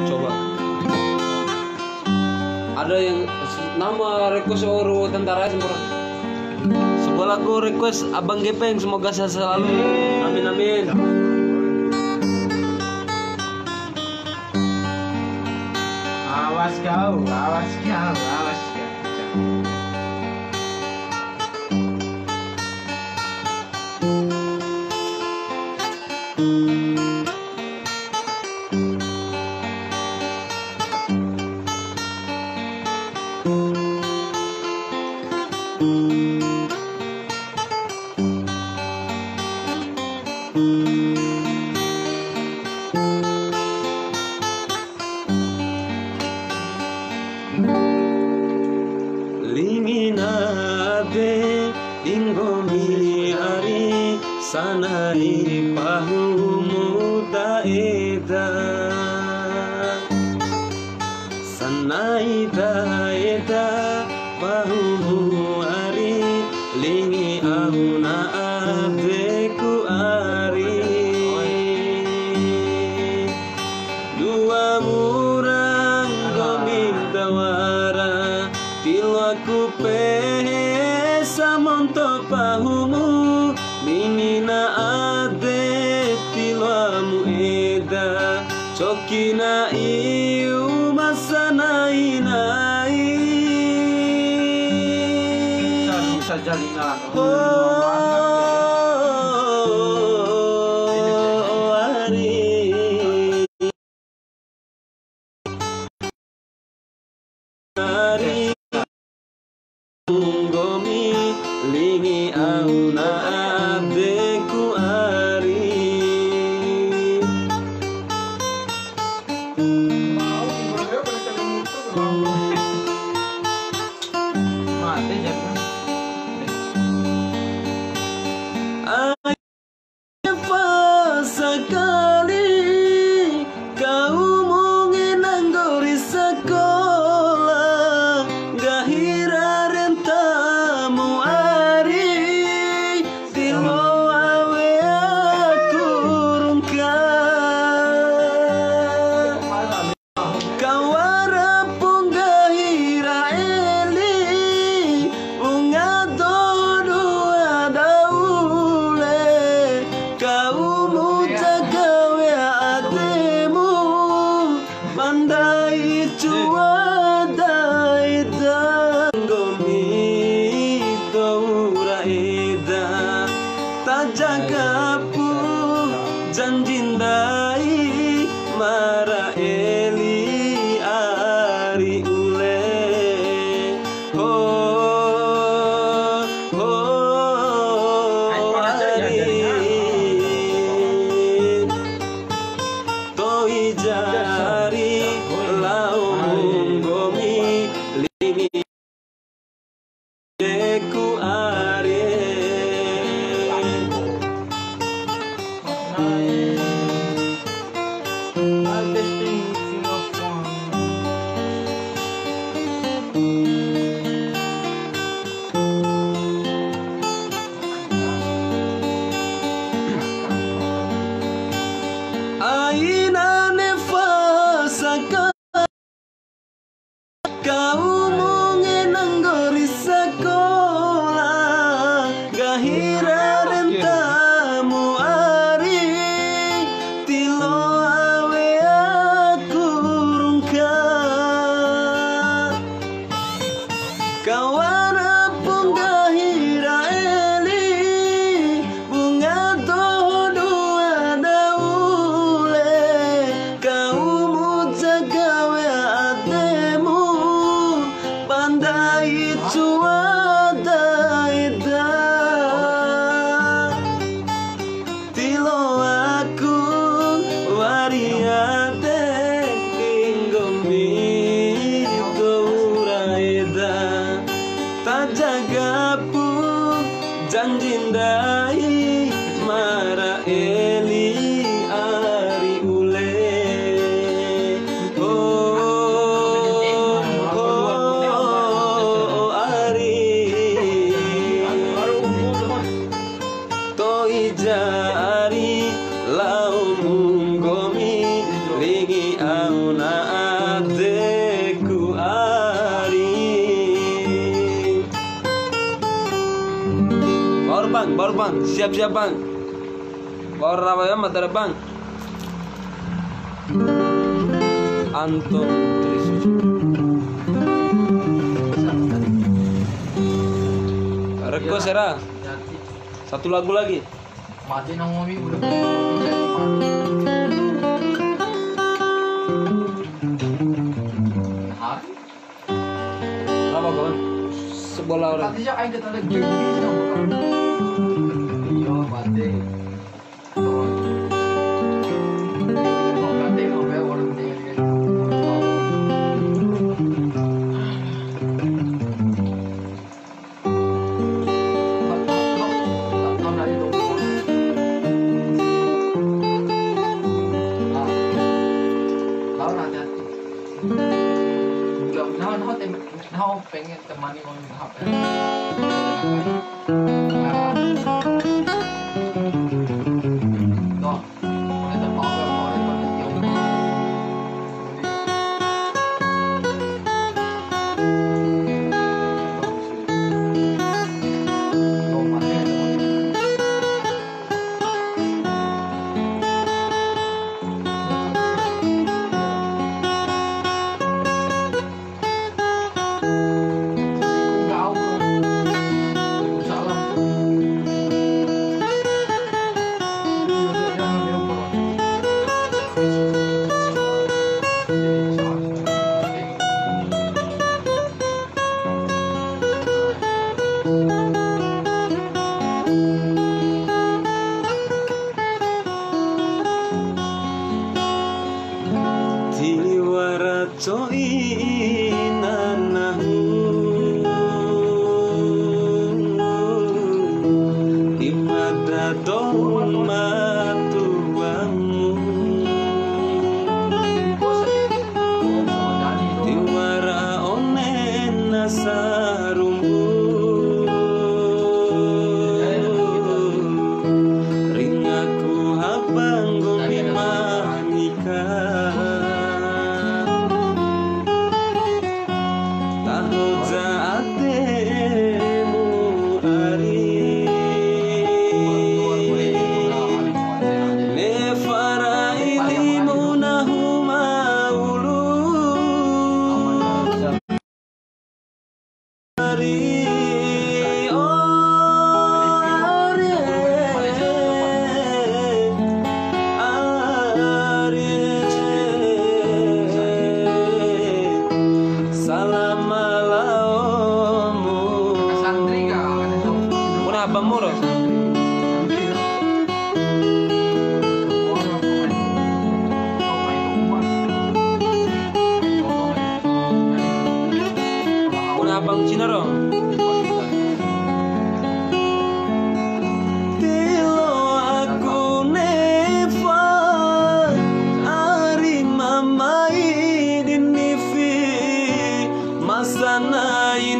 Coba. Ada yang nama request Oro tentara semua. Sebuah lagu request Abang Gepeng, semoga sehat selalu. Amin amin. Awas kau, awas kau, awas kau. Liminade Bima Ari sanai pahu muda eda sanai da eda pahu ari lingi auna adeku ari dua murang gominta wara tilaku pehe samonto pahumu minina ade tilamu eda cokina iu masa nai Bisa jalingan. Ari Gomi lingi auna adeku ari Mati jadi. sekali kau mungkin anggori sekolah gahira rentamu ari tilo awe aku rungka kawara pun gahira eli bunga dodo adaule kau mujagawe ademu pandai cuadai tanggomi taura eda tajagapu janjindai mara eli ari ule ho ari toi jari lau gomi lini deku are aina nefasaka kau mungkin anggori sekolah gahira rentamu ari tilo awe aku rungka kawana pun gahira eli bunga todo ada ule bang, siap-siap bang. Bawa apa ya mata bang. Anton Trisuci. Request era. Satu lagu lagi. Mati nang ngomong udah. Apa kawan? Sebelah orang. Tadi siya ay kita lagi. Iyo, mati. Nah, pengen temani on HP. Đó, người ta bỏ vào bỏ lên con dùng. Đồ mặt này rồi. Abang Cina dong. Tilo aku neva Ari mamai dinifi masa nai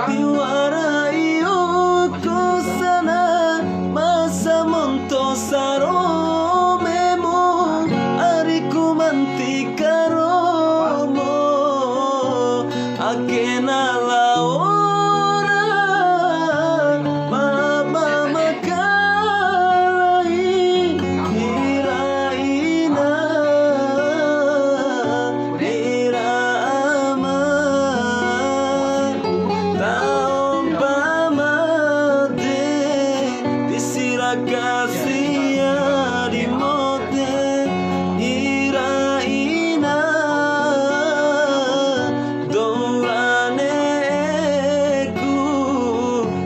diwarai uko sana masa montosaro memo Ari kumantikaro Akena la ora mama makalai iraina irama taom pamate disirakasia di mote iraina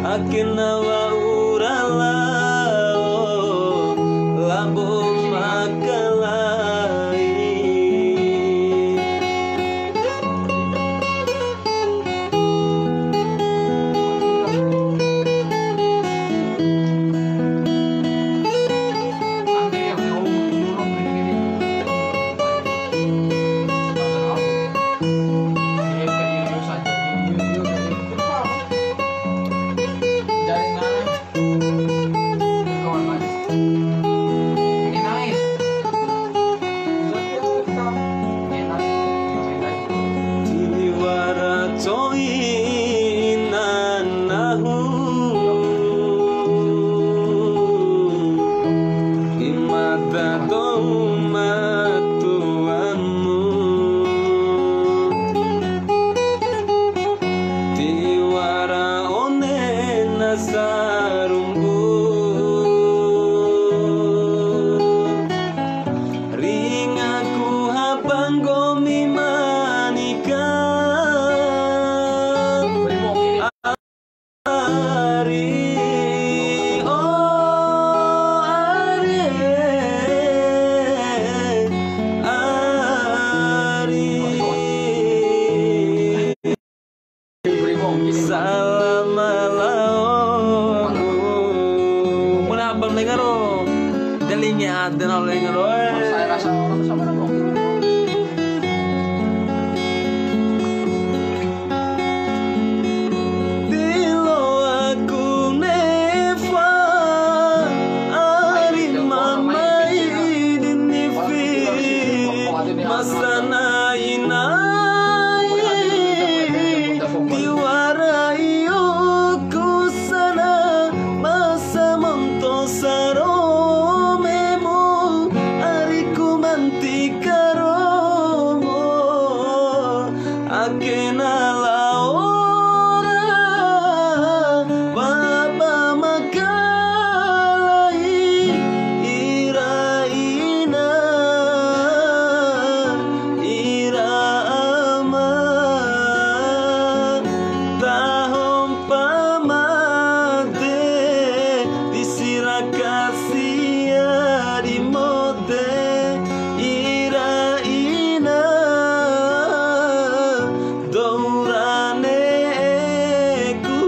Akinawa urala Lagu makalai dadoma tuanmu tiwara one nasarumbu ringaku habanggo mimanika Ari oh Ari Ari salam alamu muna abang lengaro dalingnya ada na lengaro Saya rasa orang sama orang. Dilo aku neva Ari mamai dinifi masana inai diwarai kusana masa montosaro memo ariku mantikaromo akena laora baba makai iraina irama tahom pamade disirakasia di mode iraina dourane ku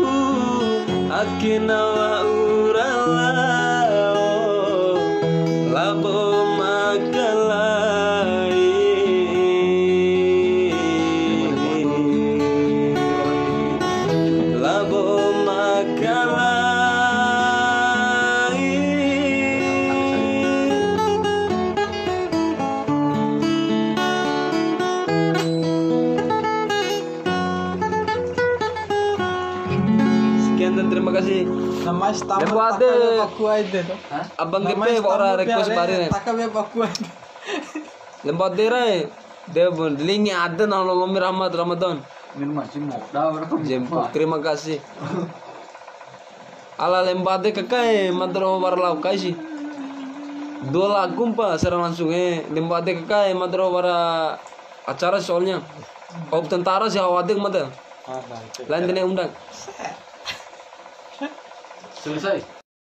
akinawa uralao labo makalai labo makalai sekian dan terima kasih Nama stammer Lepo ade. aku aja tuh. abang gepe ora request bare Takabe aku aja. lembat derai dia lingi ada na lomi rahmat ramadan Minum masih mau. Dah berapa? jempo terima kasih ala lembade kakai madro warlau kai sih 2 lagu pa serang langsung lembade kakai madro wara acara soalnya op tentara sih awadik mata lain dene undang Selesai.